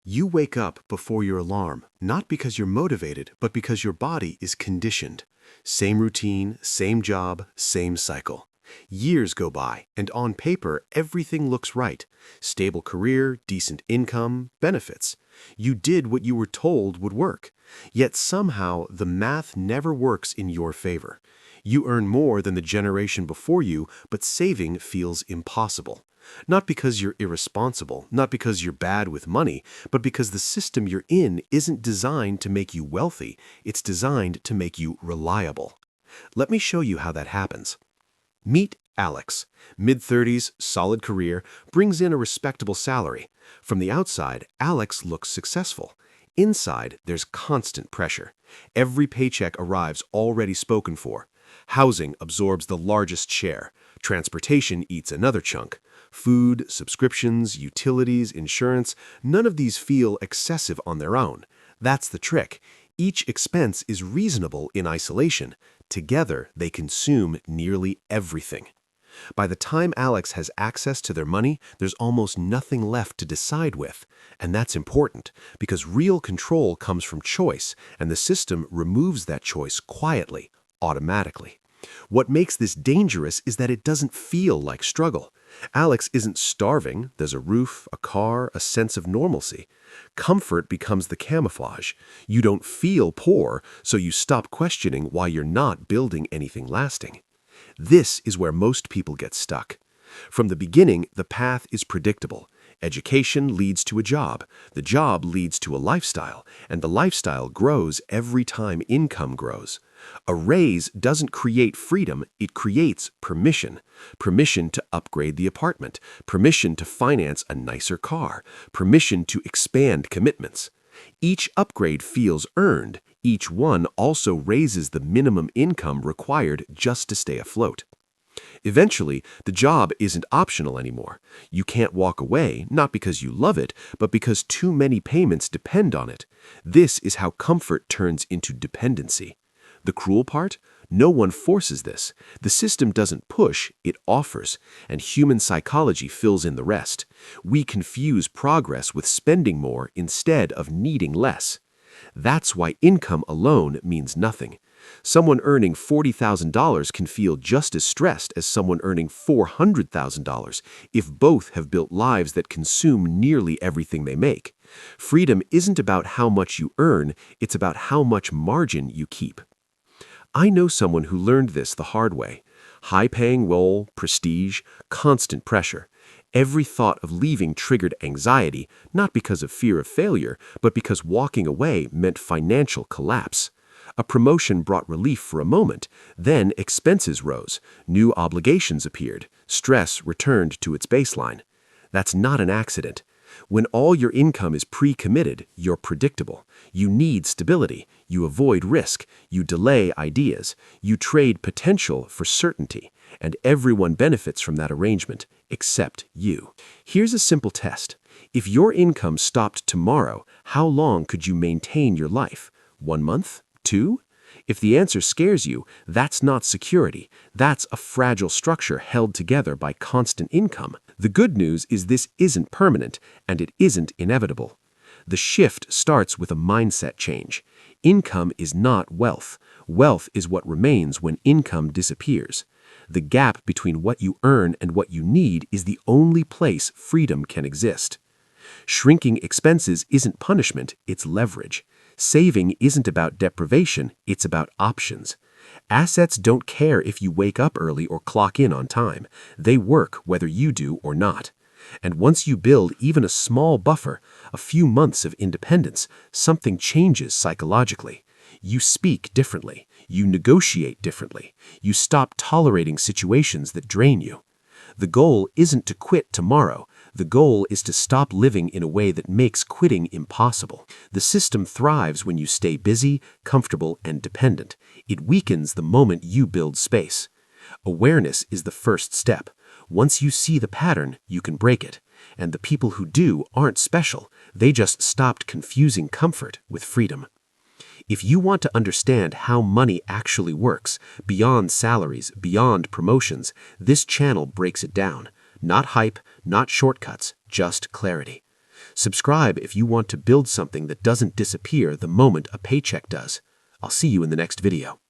You wake up before your alarm, not because you're motivated, but because your body is conditioned. Same routine, same job, same cycle. Years go by, and on paper, everything looks right. Stable career, decent income, benefits. You did what you were told would work. Yet somehow, the math never works in your favor. You earn more than the generation before you, but saving feels impossible. Not because you're irresponsible, not because you're bad with money, but because the system you're in isn't designed to make you wealthy, it's designed to make you reliable. Let me show you how that happens. Meet Alex. Mid-30s, solid career, brings in a respectable salary. From the outside, Alex looks successful. Inside, there's constant pressure. Every paycheck arrives already spoken for. Housing absorbs the largest share. Transportation eats another chunk. Food, subscriptions, utilities, insurance, none of these feel excessive on their own. That's the trick. Each expense is reasonable in isolation. Together, they consume nearly everything. By the time Alex has access to their money, there's almost nothing left to decide with. And that's important, because real control comes from choice, and the system removes that choice quietly, automatically. What makes this dangerous is that it doesn't feel like struggle. Alex isn't starving. There's a roof, a car, a sense of normalcy. Comfort becomes the camouflage. You don't feel poor, so you stop questioning why you're not building anything lasting. This is where most people get stuck. From the beginning, the path is predictable. Education leads to a job. The job leads to a lifestyle, and the lifestyle grows every time income grows. A raise doesn't create freedom, it creates permission. Permission to upgrade the apartment, permission to finance a nicer car, permission to expand commitments. Each upgrade feels earned. Each one also raises the minimum income required just to stay afloat. Eventually, the job isn't optional anymore. You can't walk away, not because you love it, but because too many payments depend on it. This is how comfort turns into dependency. The cruel part? No one forces this. The system doesn't push, it offers, and human psychology fills in the rest. We confuse progress with spending more instead of needing less. That's why income alone means nothing. Someone earning $40,000 can feel just as stressed as someone earning $400,000 if both have built lives that consume nearly everything they make. Freedom isn't about how much you earn, it's about how much margin you keep. I know someone who learned this the hard way. High-paying role, prestige, constant pressure. Every thought of leaving triggered anxiety, not because of fear of failure, but because walking away meant financial collapse. A promotion brought relief for a moment, then expenses rose, new obligations appeared, stress returned to its baseline. That's not an accident. When all your income is pre-committed, you're predictable. You need stability. You avoid risk. You delay ideas. You trade potential for certainty. And everyone benefits from that arrangement, except you. Here's a simple test. If your income stopped tomorrow, how long could you maintain your life? 1 month? 2? If the answer scares you, that's not security. That's a fragile structure held together by constant income. The good news is this isn't permanent, and it isn't inevitable. The shift starts with a mindset change. Income is not wealth. Wealth is what remains when income disappears. The gap between what you earn and what you need is the only place freedom can exist. Shrinking expenses isn't punishment, it's leverage. Saving isn't about deprivation, it's about options. Assets don't care if you wake up early or clock in on time. They work whether you do or not. And once you build even a small buffer, a few months of independence, something changes psychologically. You speak differently. You negotiate differently. You stop tolerating situations that drain you. The goal isn't to quit tomorrow. The goal is to stop living in a way that makes quitting impossible. The system thrives when you stay busy, comfortable, and dependent. It weakens the moment you build space. Awareness is the first step. Once you see the pattern, you can break it. And the people who do aren't special. They just stopped confusing comfort with freedom. If you want to understand how money actually works, beyond salaries, beyond promotions, this channel breaks it down. Not hype, not shortcuts, just clarity. Subscribe if you want to build something that doesn't disappear the moment a paycheck does. I'll see you in the next video.